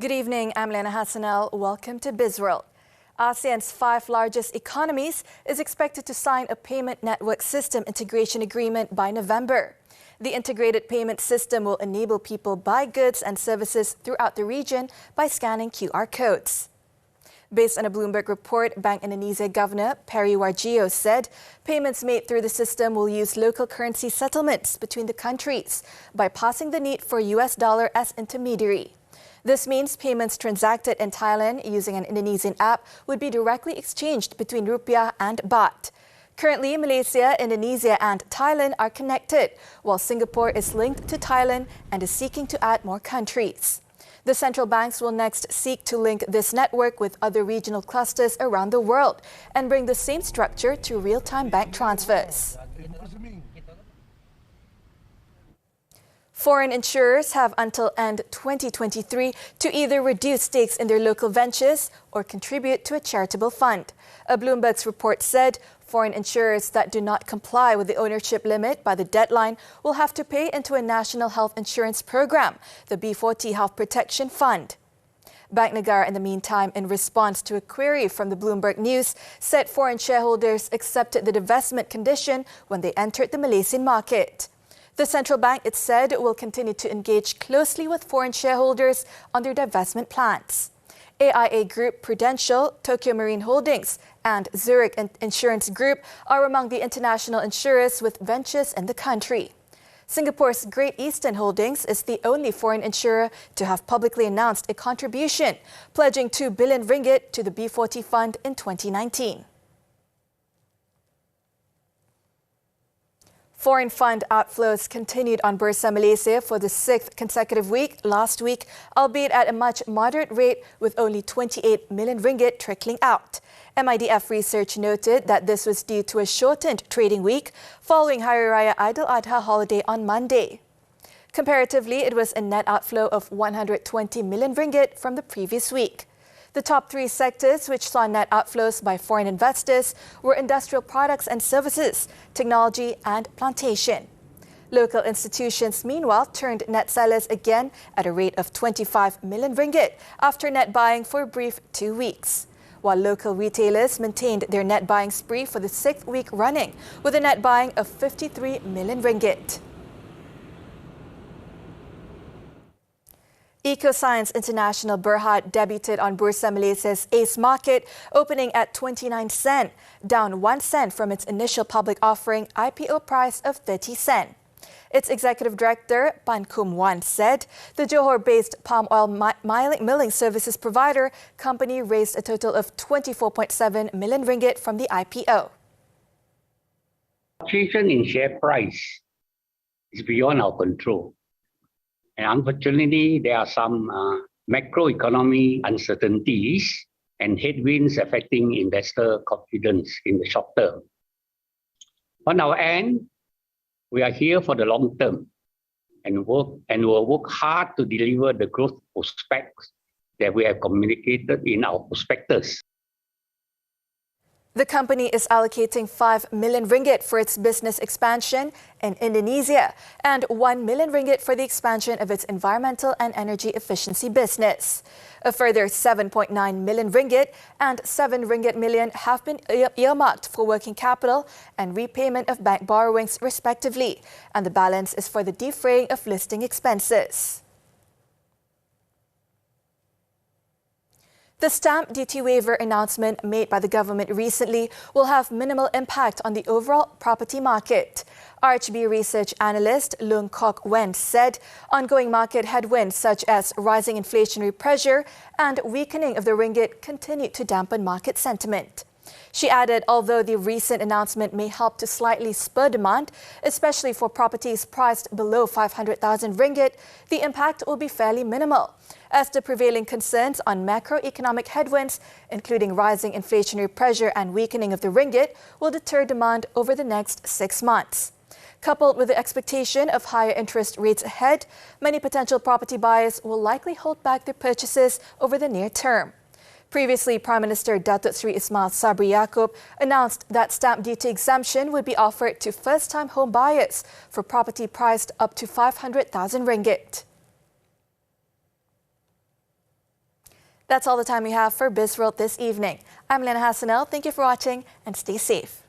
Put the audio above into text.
Good evening, I'm Liyana Hassanel. Welcome to Bizworld. ASEAN's 5 largest economies is expected to sign a payment network system integration agreement by November. The integrated payment system will enable people buy goods and services throughout the region by scanning QR codes. Based on a Bloomberg report, Bank Indonesia Governor Peri Warjio said payments made through the system will use local currency settlements between the countries, bypassing the need for US dollar as intermediary. This means payments transacted in Thailand using an Indonesian app would be directly exchanged between rupiah and baht. Currently, Malaysia, Indonesia and Thailand are connected, while Singapore is linked to Thailand and is seeking to add more countries. The central banks will next seek to link this network with other regional clusters around the world and bring the same structure to real-time bank transfers. Foreign insurers have until end 2023 to either reduce stakes in their local ventures or contribute to a charitable fund. A Bloomberg's report said foreign insurers that do not comply with the ownership limit by the deadline will have to pay into a national health insurance program, the B40 Health Protection Fund. Bank Negara, in the meantime, in response to a query from the Bloomberg News, said foreign shareholders accepted the divestment condition when they entered the Malaysian market. The central bank, it said, will continue to engage closely with foreign shareholders on their divestment plans. AIA Group, Prudential, Tokyo Marine Holdings and Zurich Insurance Group are among the international insurers with ventures in the country. Singapore's Great Eastern Holdings is the only foreign insurer to have publicly announced a contribution, pledging 2 billion ringgit to the B40 fund in 2019. Foreign fund outflows continued on Bursa, Malaysia for the 6th consecutive week last week, albeit at a much moderate rate with only 28 million ringgit trickling out. MIDF research noted that this was due to a shortened trading week following Hari Raya Idul Adha holiday on Monday. Comparatively, it was a net outflow of 120 million ringgit from the previous week. The top 3 sectors which saw net outflows by foreign investors were industrial products and services, technology and plantation. Local institutions, meanwhile, turned net sellers again at a rate of 25 million ringgit after net buying for a brief 2 weeks, while local retailers maintained their net buying spree for the 6th week running with a net buying of 53 million ringgit. Ecoscience International Berhad debuted on Bursa Malaysia's ACE market, opening at 29 cent, down 1 cent from its initial public offering IPO price of 30 cent. Its executive director, Pan Kum Wan, said the Johor-based palm oil milling services provider company raised a total of 24.7 million ringgit from the IPO. Fluctuation in share price is beyond our control. And unfortunately, there are some macroeconomic uncertainties and headwinds affecting investor confidence in the short term. On our end, we are here for the long term and will work hard to deliver the growth prospects that we have communicated in our prospectus. The company is allocating 5 million ringgit for its business expansion in Indonesia and 1 million ringgit for the expansion of its environmental and energy efficiency business. A further 7.9 million ringgit and 7 million ringgit have been earmarked for working capital and repayment of bank borrowings respectively, and the balance is for the defraying of listing expenses. The stamp duty waiver announcement made by the government recently will have minimal impact on the overall property market. RHB research analyst Loong Kok Wen said ongoing market headwinds such as rising inflationary pressure and weakening of the ringgit continue to dampen market sentiment. She added, although the recent announcement may help to slightly spur demand, especially for properties priced below 500,000 ringgit, the impact will be fairly minimal, as the prevailing concerns on macroeconomic headwinds, including rising inflationary pressure and weakening of the ringgit, will deter demand over the next 6 months. Coupled with the expectation of higher interest rates ahead, many potential property buyers will likely hold back their purchases over the near term. Previously, Prime Minister Datuk Seri Ismail Sabri Yaakob announced that stamp duty exemption would be offered to first-time home buyers for property priced up to 500,000 ringgit. That's all the time we have for Bizworld this evening. I'm Liyana Hassanel. Thank you for watching and stay safe.